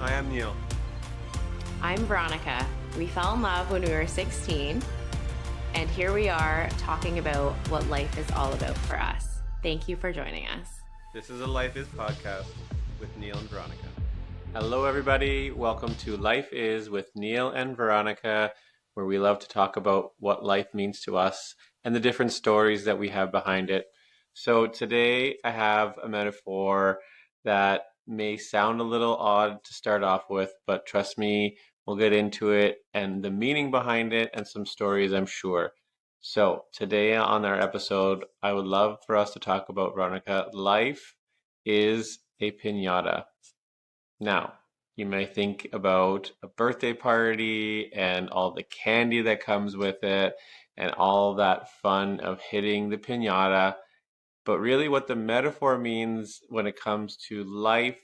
I am Neil. I'm Veronica. We fell in love when we were 16, and here we are talking about what life is all about for us. Thank you for joining us. This is a Life Is podcast with Neil and Veronica. Hello, everybody. Welcome to Life Is with Neil and Veronica, where we love to talk about what life means to us and the different stories that we have behind it. So today I have a metaphor that may sound a little odd to start off with, but trust me, we'll get into it and the meaning behind it and some stories, I'm sure. So today on our episode, I would love for us to talk about, Veronica, life is a piñata. Now, you may think about a birthday party and all the candy that comes with it and all that fun of hitting the piñata. But really, what the metaphor means when it comes to life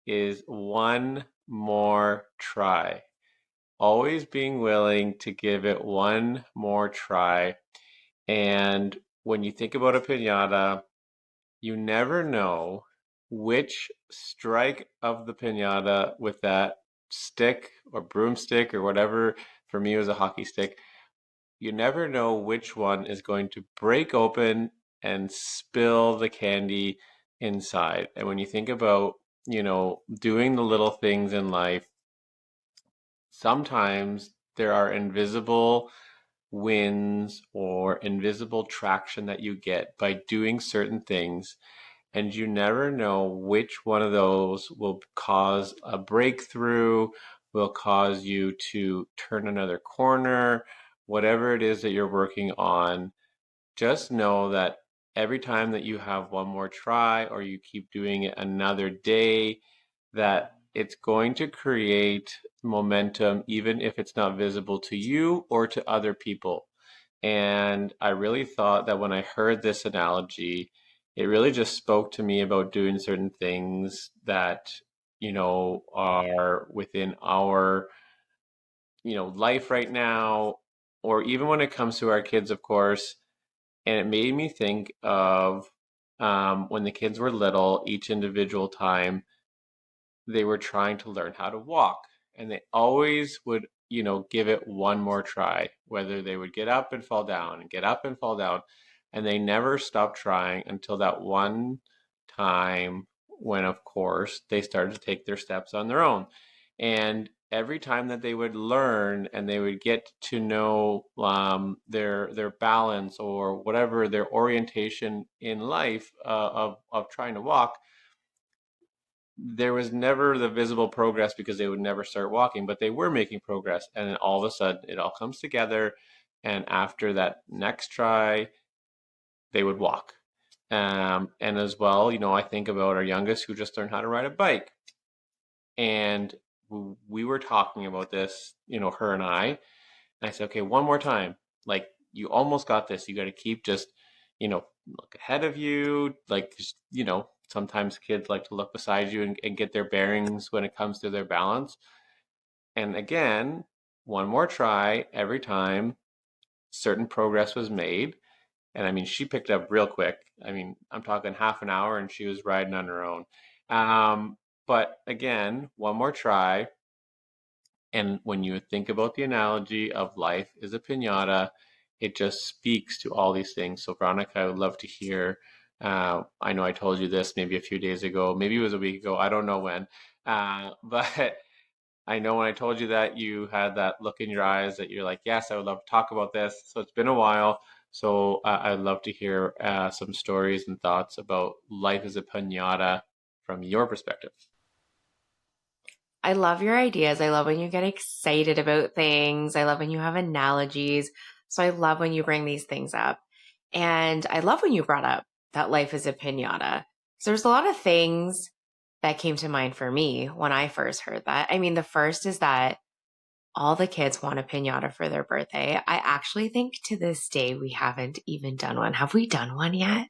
is one more try. Always being willing to give it one more try. And when you think about a piñata, you never know which strike of the piñata with that stick or broomstick or whatever, for me it was a hockey stick, you never know which one is going to break open and spill the candy inside. And when you think about, doing the little things in life, sometimes there are invisible wins or invisible traction that you get by doing certain things. And you never know which one of those will cause a breakthrough, will cause you to turn another corner, whatever it is that you're working on. Just know that every time that you have one more try or you keep doing it another day, that it's going to create momentum, even if it's not visible to you or to other people. And I really thought that when I heard this analogy, it really just spoke to me about doing certain things that, are within our, life right now, or even when it comes to our kids, of course. And it made me think of when the kids were little, each individual time they were trying to learn how to walk. And they always would, give it one more try, whether they would get up and fall down and get up and fall down. And they never stopped trying until that one time when, of course, they started to take their steps on their own. And every time that they would learn and they would get to know their balance or whatever their orientation in life of trying to walk, there was never the visible progress because they would never start walking, but they were making progress. And then all of a sudden it all comes together. And after that next try, they would walk. And as well, I think about our youngest who just learned how to ride a bike. And we were talking about this, her and I. And I said, okay, one more time. Like, you almost got this. You got to keep just, look ahead of you. Like, sometimes kids like to look beside you and get their bearings when it comes to their balance. And again, one more try every time certain progress was made. And I mean, she picked up real quick. I mean, I'm talking half an hour and she was riding on her own. But again, one more try. And when you think about the analogy of life is a piñata, it just speaks to all these things. So, Veronica, I would love to hear. I know I told you this maybe a few days ago, maybe it was a week ago, I don't know when. But I know when I told you that, you had that look in your eyes that you're like, yes, I would love to talk about this. So, it's been a while. So, I'd love to hear some stories and thoughts about life as a piñata from your perspective. I love your ideas. I love when you get excited about things. I love when you have analogies. So I love when you bring these things up. And I love when you brought up that life is a piñata. So there's a lot of things that came to mind for me when I first heard that. I mean, the first is that all the kids want a piñata for their birthday. I actually think to this day we haven't even done one. Have we done one yet?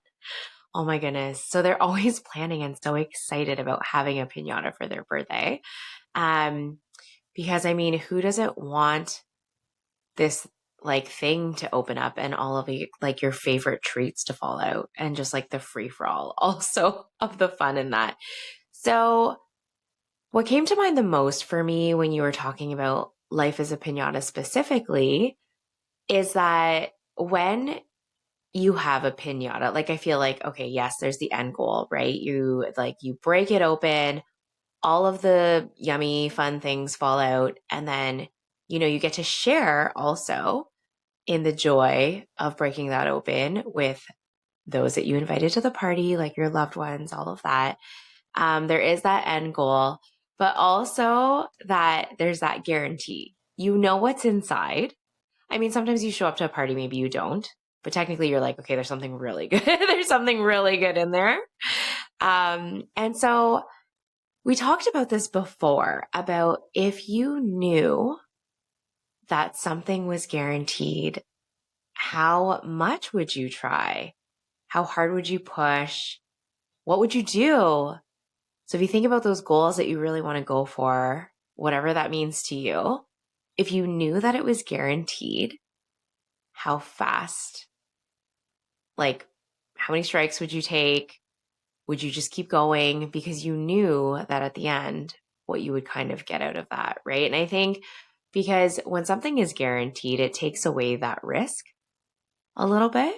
Oh my goodness. So they're always planning and so excited about having a piñata for their birthday. Um, because I mean, who doesn't want this like thing to open up and all of like your favorite treats to fall out and just like the free for all also of the fun in that. So What came to mind the most for me when you were talking about life as a piñata specifically is that when you have a piñata, like I feel like, okay, yes, there's the end goal, right? You break it open, all of the yummy, fun things fall out, and then, you get to share also in the joy of breaking that open with those that you invited to the party, like your loved ones, all of that. There is that end goal, but also that there's that guarantee. You know what's inside. I mean, sometimes you show up to a party, maybe you don't, but technically you're like, okay, there's something really good. There's something really good in there. And so we talked about this before about if you knew that something was guaranteed, how much would you try? How hard would you push? What would you do? So if you think about those goals that you really want to go for, whatever that means to you, if you knew that it was guaranteed, how fast, like how many strikes would you take? Would you just keep going because you knew that at the end, what you would kind of get out of that, right? And I think because when something is guaranteed, it takes away that risk a little bit.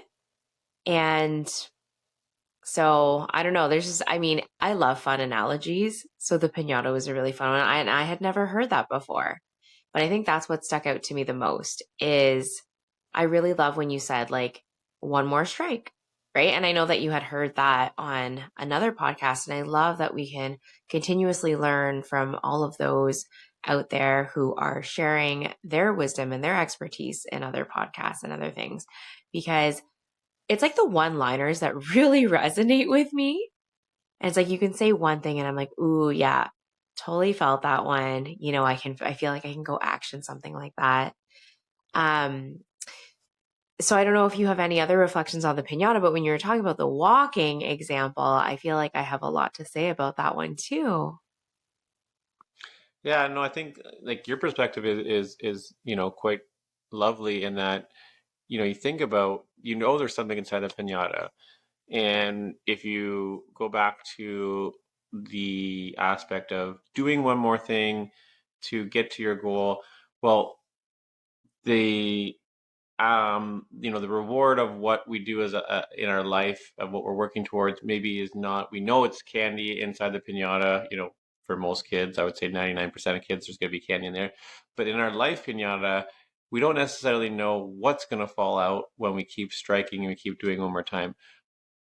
And so I don't know. There's just, I mean, I love fun analogies. So the pinata was a really fun one. And I had never heard that before. But I think that's what stuck out to me the most is I really love when you said like one more strike, right? And I know that you had heard that on another podcast. And I love that we can continuously learn from all of those out there who are sharing their wisdom and their expertise in other podcasts and other things because it's like the one liners that really resonate with me. And it's like you can say one thing and I'm like, ooh, yeah, totally felt that one. I feel like I can go action something like that. Um, so I don't know if you have any other reflections on the pinata, but when you were talking about the walking example, I feel like I have a lot to say about that one too. Yeah, no, I think like your perspective is quite lovely in that you think about there's something inside a piñata, and if you go back to the aspect of doing one more thing to get to your goal, well, the the reward of what we do in our life of what we're working towards maybe is not, we know it's candy inside the piñata, for most kids, I would say 99% of kids, there's going to be candy in there. But in our life piñata, we don't necessarily know what's going to fall out when we keep striking and we keep doing one more time.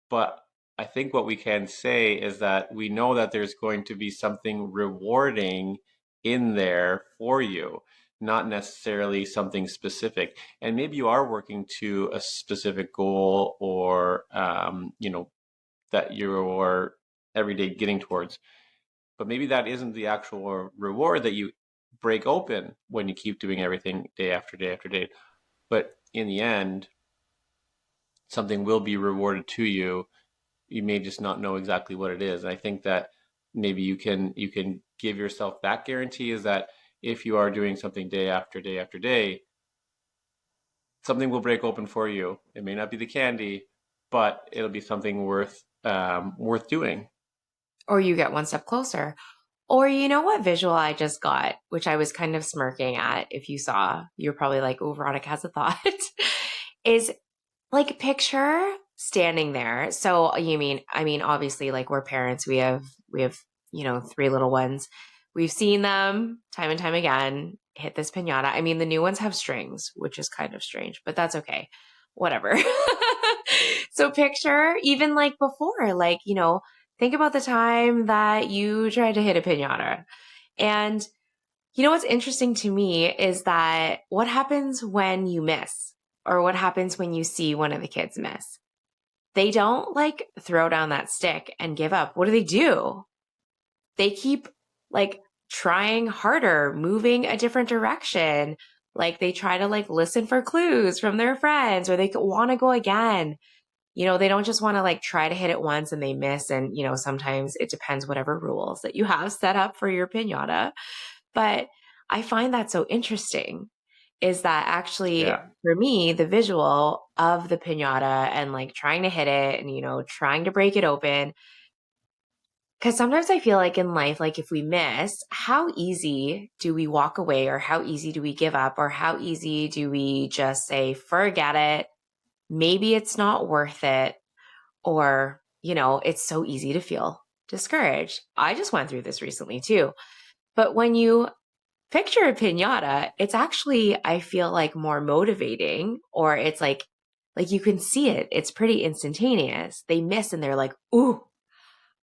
But I think what we can say is that we know that there's going to be something rewarding in there for you, not necessarily something specific. And maybe you are working to a specific goal or, that you're every day getting towards. But maybe that isn't the actual reward that you break open when you keep doing everything day after day after day. But in the end, something will be rewarded to you. You may just not know exactly what it is. And I think that maybe you can give yourself that guarantee, is that if you are doing something day after day after day, something will break open for you. It may not be the candy, but it'll be something worth doing. Or you get one step closer. Or you know what visual I just got, which I was kind of smirking at. If you saw, you're probably like, oh, Veronica has a thought, is like picture standing there. So I mean, obviously, like we're parents, we have, three little ones. We've seen them time and time again hit this piñata. I mean, the new ones have strings, which is kind of strange, but that's okay. Whatever. So picture even like before, like, think about the time that you tried to hit a piñata. And what's interesting to me is that what happens when you miss or what happens when you see one of the kids miss? They don't like throw down that stick and give up. What do? They keep like trying harder, moving a different direction. Like they try to like listen for clues from their friends or they want to go again. They don't just want to like try to hit it once and they miss. And, sometimes it depends whatever rules that you have set up for your piñata. But I find that so interesting is that actually Yeah. for me, the visual of the piñata and like trying to hit it and, trying to break it open, Because sometimes I feel like in life, like if we miss, how easy do we walk away, or how easy do we give up, or how easy do we just say, forget it? Maybe it's not worth it. Or, it's so easy to feel discouraged. I just went through this recently too. But when you picture a piñata, it's actually, I feel like more motivating, or it's like you can see it. It's pretty instantaneous. They miss and they're like, ooh,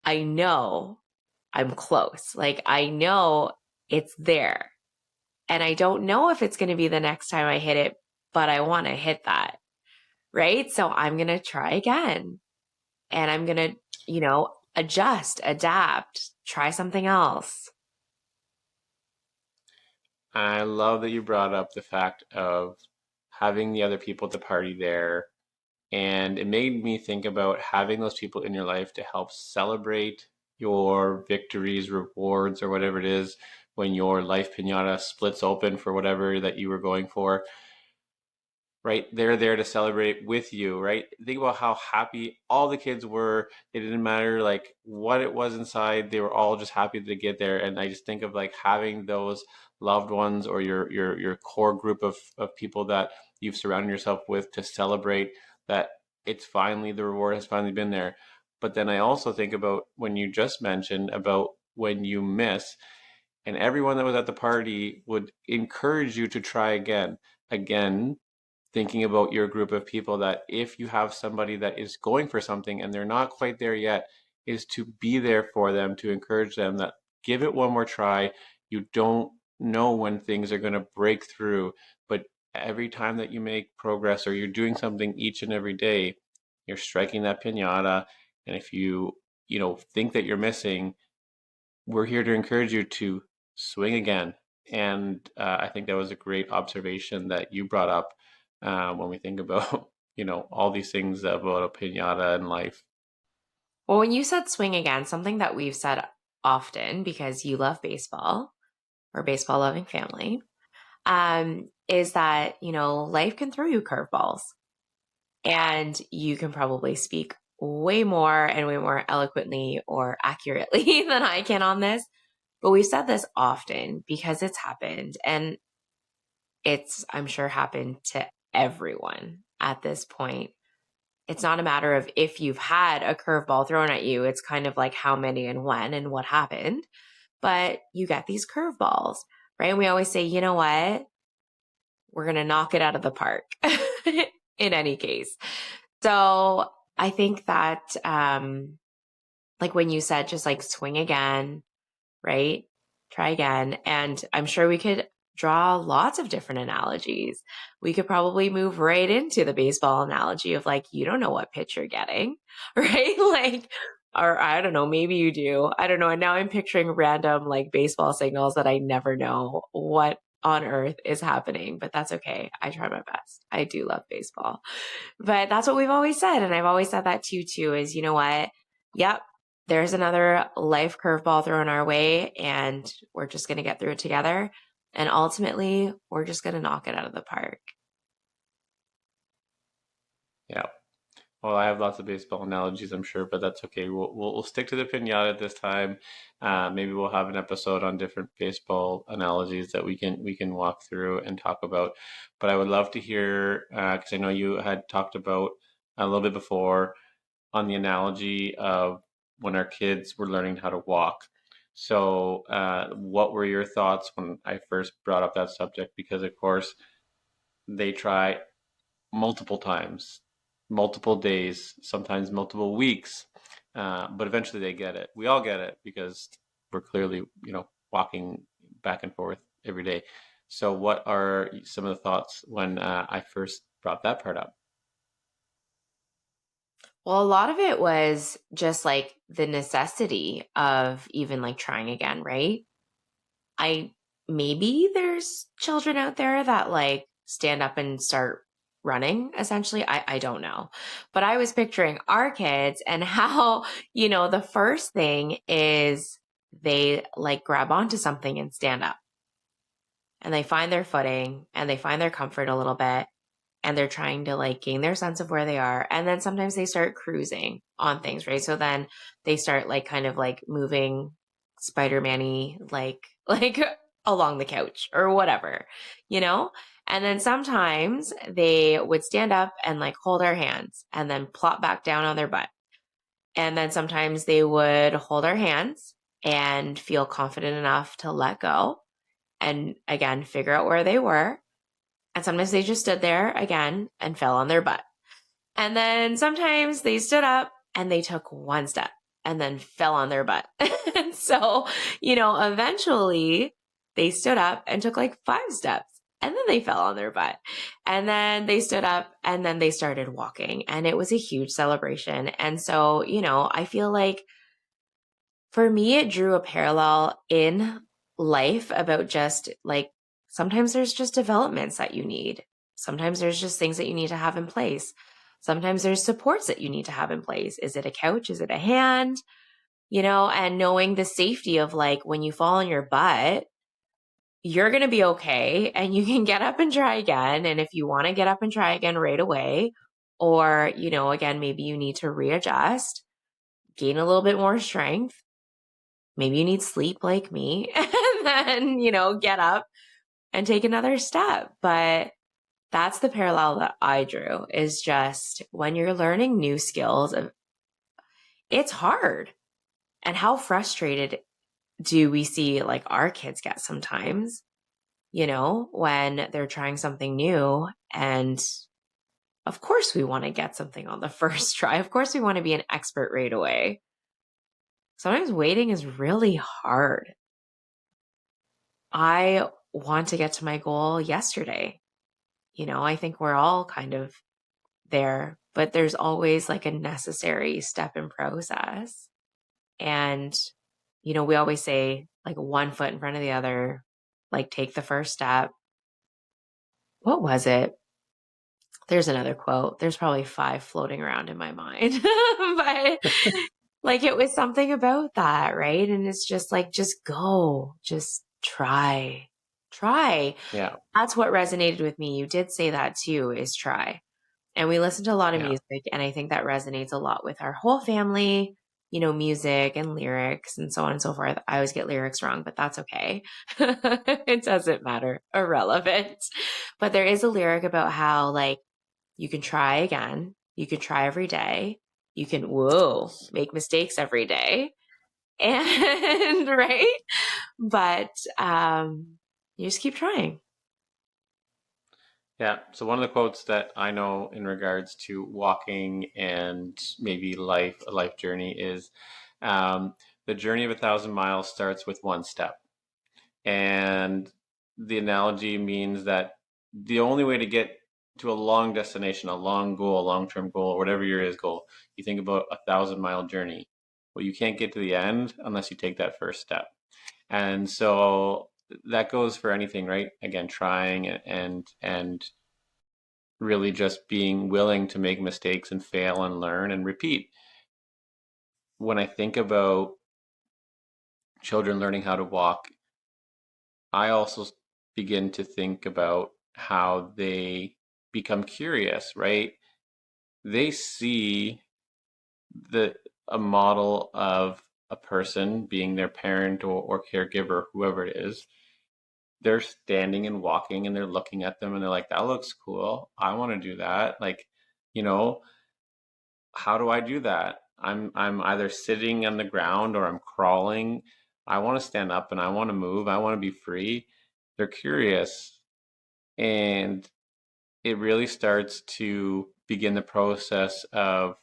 I know I'm close. Like I know it's there. And I don't know if it's going to be the next time I hit it, but I want to hit that. Right. So I'm going to try again, and I'm going to, adjust, adapt, try something else. I love that you brought up the fact of having the other people at the party there. And it made me think about having those people in your life to help celebrate your victories, rewards, or whatever it is when your life pinata splits open for whatever that you were going for, right? They're there to celebrate with you, right? Think about how happy all the kids were. It didn't matter like what it was inside. They were all just happy to get there. And I just think of like having those loved ones or your core group of people that you've surrounded yourself with to celebrate that it's finally the reward has finally been there. But then I also think about when you just mentioned about when you miss, and everyone that was at the party would encourage you to try again, thinking about your group of people, that if you have somebody that is going for something and they're not quite there yet, is to be there for them, to encourage them that give it one more try. You don't know when things are going to break through, but every time that you make progress or you're doing something each and every day, you're striking that piñata. And if you think that you're missing, we're here to encourage you to swing again. And I think that was a great observation that you brought up when we think about, all these things about a piñata in life. Well, when you said swing again, something that we've said often because you love baseball, or baseball loving family, is that, life can throw you curveballs, and you can probably speak way more and way more eloquently or accurately than I can on this. But we've said this often because it's happened, and it's, I'm sure, happened to everyone at this point. It's not a matter of if you've had a curveball thrown at you, it's kind of like how many and when and what happened. But you get these curveballs, right? And we always say, you know what? We're going to knock it out of the park in any case. So I think that, like when you said, just like swing again, right? Try again. And I'm sure we could draw lots of different analogies. We could probably move right into the baseball analogy of like, you don't know what pitch you're getting, right? Like, or I don't know, maybe you do. I don't know. And now I'm picturing random like baseball signals that I never know what on earth is happening, but that's okay. I try my best. I do love baseball. But that's what we've always said. And I've always said that too, is you know what? Yep. There's another life curveball thrown our way, and we're just going to get through it together. And ultimately, we're just going to knock it out of the park. Yeah. Well, I have lots of baseball analogies, I'm sure, but that's okay. We'll stick to the piñata this time. Maybe we'll have an episode on different baseball analogies that we can walk through and talk about. But I would love to hear because I know you had talked about a little bit before on the analogy of when our kids were learning how to walk. So, what were your thoughts when I first brought up that subject? Because of course they try multiple times, multiple days, sometimes multiple weeks. But eventually they get it. We all get it because we're clearly, walking back and forth every day. So, what are some of the thoughts when I first brought that part up? Well, a lot of it was just like the necessity of even like trying again, right? I maybe there's children out there that like stand up and start running essentially. I don't know. But I was picturing our kids and how, the first thing is they like grab onto something and stand up, and they find their footing and they find their comfort a little bit, and they're trying to like gain their sense of where they are. And then sometimes they start cruising on things, right? So then they start like kind of like moving Spider-Man-y like along the couch or whatever, you know? And then sometimes they would stand up and like hold our hands and then plop back down on their butt. And then sometimes they would hold our hands and feel confident enough to let go and again figure out where they were. And sometimes they just stood there again and fell on their butt. And then sometimes they stood up and they took one step and then fell on their butt. And so, eventually they stood up and took like 5 steps and then they fell on their butt. And then they stood up and then they started walking. And it was a huge celebration. And so, I feel like for me, it drew a parallel in life about just like sometimes there's just developments that you need. Sometimes there's just things that you need to have in place. Sometimes there's supports that you need to have in place. Is it a couch? Is it a hand? And knowing the safety of like when you fall on your butt, you're going to be okay and you can get up and try again. And if you want to get up and try again right away, or, again, maybe you need to readjust, gain a little bit more strength. Maybe you need sleep like me and then, get up and take another step. But that's the parallel that I drew is just when you're learning new skills, it's hard. And how frustrated do we see like our kids get sometimes, when they're trying something new. And of course, we want to get something on the first try. Of course, we want to be an expert right away. Sometimes waiting is really hard. I want to get to my goal yesterday. I think we're all kind of there, but there's always like a necessary step and process. And, we always say like one foot in front of the other, like take the first step. What was it? There's another quote. There's probably 5 floating around in my mind, but like it was something about that, right? And it's just like, just go, just try. Yeah. That's what resonated with me. You did say that too, is try. And we listen to a lot of Yeah. music, and I think that resonates a lot with our whole family, music and lyrics and so on and so forth. I always get lyrics wrong, but that's okay. It doesn't matter. Irrelevant. But there is a lyric about how, like, you can try again. You can try every day. You can, make mistakes every day. And, right? But you just keep trying. Yeah. So one of the quotes that I know in regards to walking and maybe a life journey is um, the journey of 1,000 miles starts with one step. And the analogy means that the only way to get to a long destination, a long goal, a long-term goal, or whatever your is goal, you think about 1,000 mile journey. Well, you can't get to the end unless you take that first step. And so that goes for anything, right? Again, trying and really just being willing to make mistakes and fail and learn and repeat. When I think about children learning how to walk, I also begin to think about how they become curious, right? They see the a model of a person being their parent or caregiver, whoever it is. They're standing and walking and they're looking at them and they're like, that looks cool. I want to do that. Like, you know, how do I do that? I'm either sitting on the ground or I'm crawling. I want to stand up and I want to move. I want to be free. They're curious and it really starts to begin the process of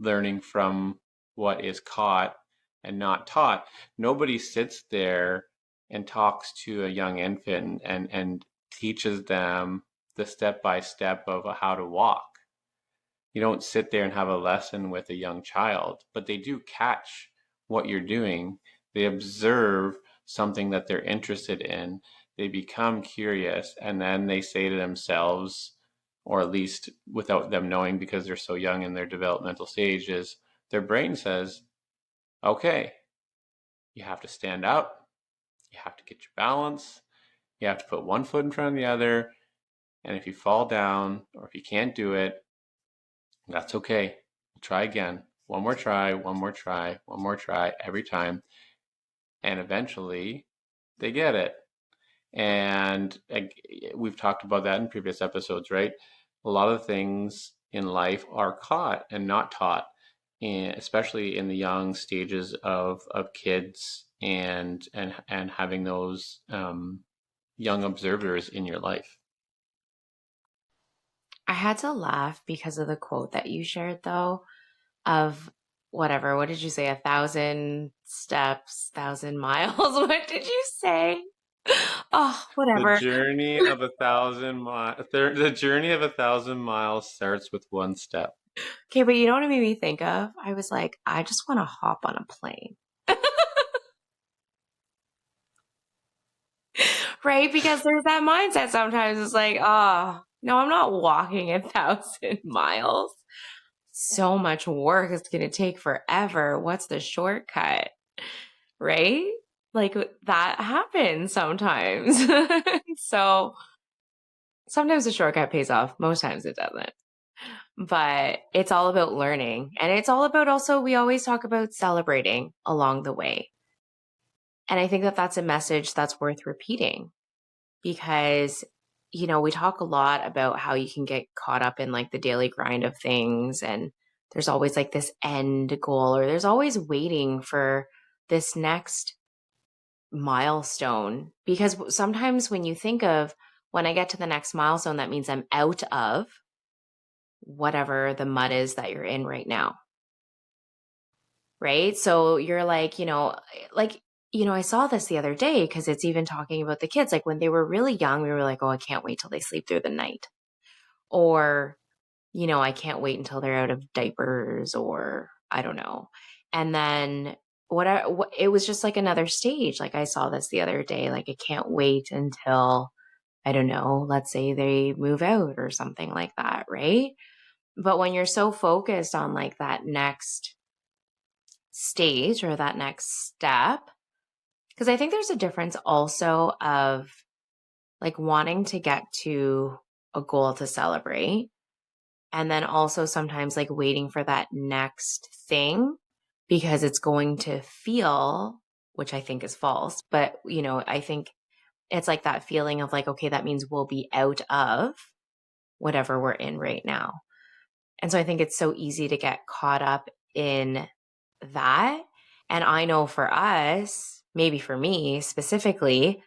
learning from what is caught and not taught. Nobody sits there and talks to a young infant and teaches them the step by step of how to walk. You don't sit there and have a lesson with a young child, but they do catch what you're doing. They observe something that they're interested in. They become curious, and then they say to themselves, or at least without them knowing because they're so young in their developmental stages, their brain says, okay, you have to stand up, you have to get your balance, you have to put one foot in front of the other, And if you fall down or if you can't do it, that's okay. Try again. One more try, one more try, one more try every time. And eventually they get it. And we've talked about that in previous episodes, right? A lot of things in life are caught and not taught, and especially in the young stages of kids and having those young observers in your life. I had to laugh because of the quote that you shared, though, of whatever. What did you say? 1,000 steps, 1,000 miles. What did you say? Oh, The whatever. journey of 1,000 miles. The journey of 1,000 miles starts with one step. Okay, but you know what it made me think of? I was like, I just want to hop on a plane. Right? Because there's that mindset sometimes. It's like, oh, no, I'm not walking 1,000 miles. So much work. It's going to take forever. What's the shortcut? Right? Like that happens sometimes. So sometimes the shortcut pays off. Most times it doesn't. But it's all about learning. And it's all about also, we always talk about celebrating along the way. And I think that that's a message that's worth repeating because, we talk a lot about how you can get caught up in like the daily grind of things. And there's always like this end goal, or there's always waiting for this next milestone. Because sometimes when you think of when I get to the next milestone, that means I'm out of whatever the mud is that you're in right now. Right. So you're like, like, I saw this the other day because it's even talking about the kids. Like when they were really young, we were like, oh, I can't wait till they sleep through the night. Or, I can't wait until they're out of diapers, or I don't know. And then it was just like another stage. Like I saw this the other day. Like I can't wait until, I don't know, let's say they move out or something like that. Right. But when you're so focused on like that next stage or that next step, because I think there's a difference also of like wanting to get to a goal to celebrate, and then also sometimes like waiting for that next thing because it's going to feel, which I think is false, but I think it's like that feeling of like, okay, that means we'll be out of whatever we're in right now. And so I think it's so easy to get caught up in that. And I know for us, maybe for me specifically,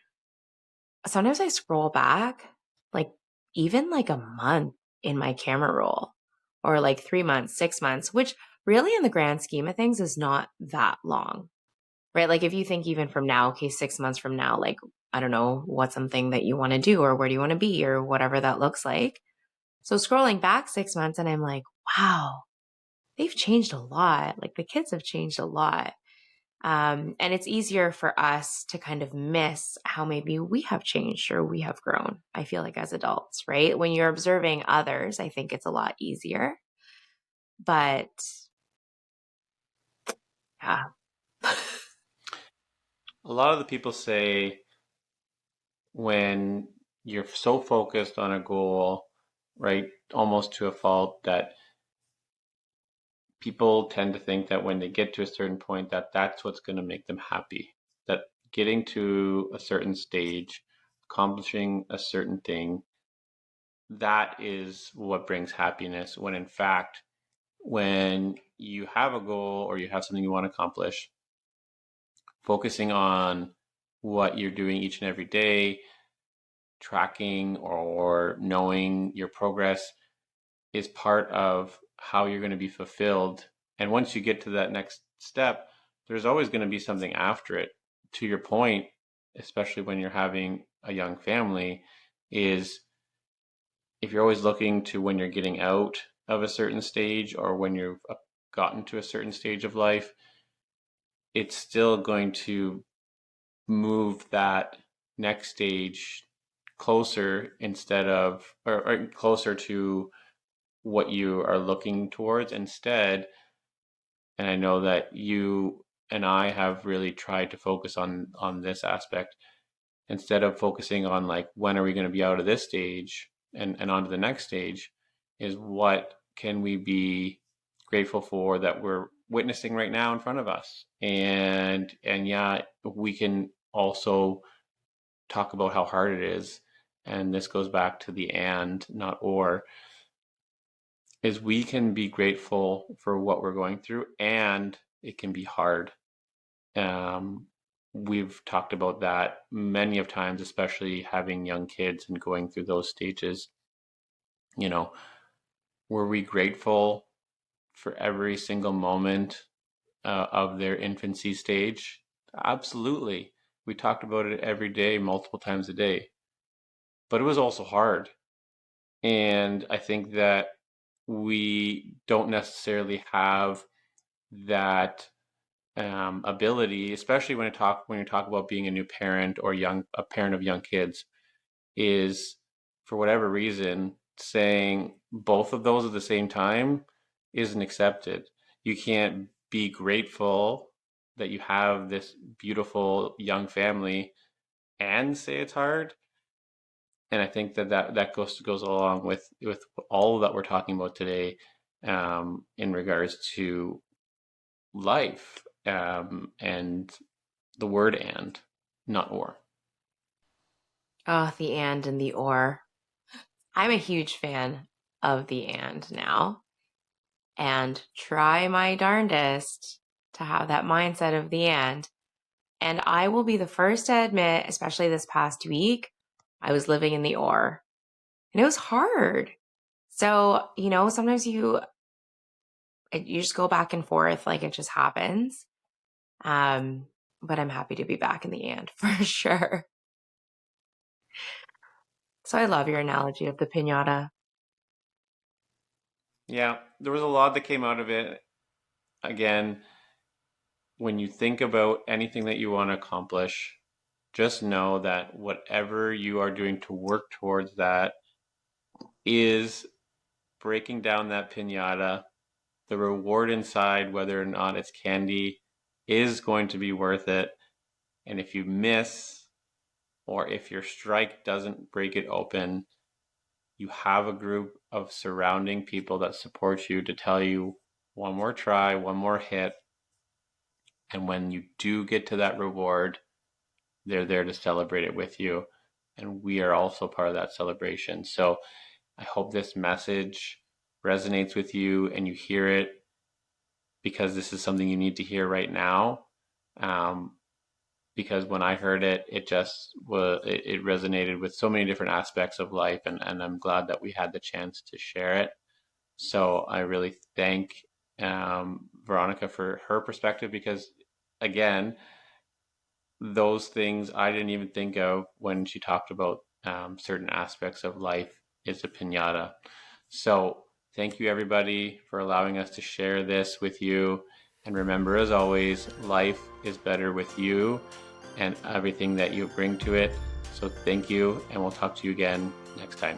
sometimes I scroll back like even like a month in my camera roll, or like 3 months, 6 months, which really in the grand scheme of things is not that long, right? Like if you think even from now, okay, 6 months from now, like, I don't know, what's something that you want to do or where do you want to be or whatever that looks like. So scrolling back 6 months and I'm like, wow, they've changed a lot. Like the kids have changed a lot. And it's easier for us to kind of miss how maybe we have changed or we have grown, I feel like, as adults, right? When you're observing others, I think it's a lot easier. But yeah. A lot of the people say when you're so focused on a goal, right, almost to a fault, that people tend to think that when they get to a certain point that that's what's going to make them happy, that getting to a certain stage, accomplishing a certain thing, that is what brings happiness, when in fact, when you have a goal or you have something you want to accomplish, focusing on what you're doing each and every day, tracking or knowing your progress is part of how you're going to be fulfilled. And once you get to that next step, there's always going to be something after it. To your point, especially when you're having a young family, is if you're always looking to when you're getting out of a certain stage or when you've gotten to a certain stage of life, it's still going to move that next stage closer instead of or closer to what you are looking towards instead. And I know that you and I have really tried to focus on this aspect instead of focusing on like when are we going to be out of this stage, and on to the next stage is what can we be grateful for that we're witnessing right now in front of us. And yeah, we can also talk about how hard it is. And this goes back to the and, not or, is we can be grateful for what we're going through and it can be hard. Um, we've talked about that many of times, especially having young kids and going through those stages. You know, were we grateful for every single moment of their infancy stage? Absolutely. We talked about it every day, multiple times a day, but it was also hard. And I think that we don't necessarily have that ability, especially when you talk about being a new parent or a parent of young kids, is for whatever reason saying both of those at the same time isn't accepted. You can't be grateful that you have this beautiful young family and say it's hard. And I think that goes along with all that we're talking about today, in regards to life, and the word and, not or. Oh, the and the or. I'm a huge fan of the and now, and try my darndest to have that mindset of the and. And I will be the first to admit, especially this past week, I was living in the or, and it was hard. So, sometimes you just go back and forth, like it just happens. Um, but I'm happy to be back in the and for sure. So I love your analogy of the piñata. Yeah, there was a lot that came out of it. Again, when you think about anything that you want to accomplish, just know that whatever you are doing to work towards that is breaking down that piñata. The reward inside, whether or not it's candy, is going to be worth it. And if you miss, or if your strike doesn't break it open, you have a group of surrounding people that support you to tell you one more try, one more hit. And when you do get to that reward, they're there to celebrate it with you. And we are also part of that celebration. So I hope this message resonates with you and you hear it because this is something you need to hear right now. Um, because when I heard it, it resonated with so many different aspects of life, and I'm glad that we had the chance to share it. So I really thank Veronica for her perspective because, again, those things I didn't even think of when she talked about certain aspects of life is a pinata. So thank you, everybody, for allowing us to share this with you. And remember, as always, life is better with you and everything that you bring to it. So thank you, and we'll talk to you again next time.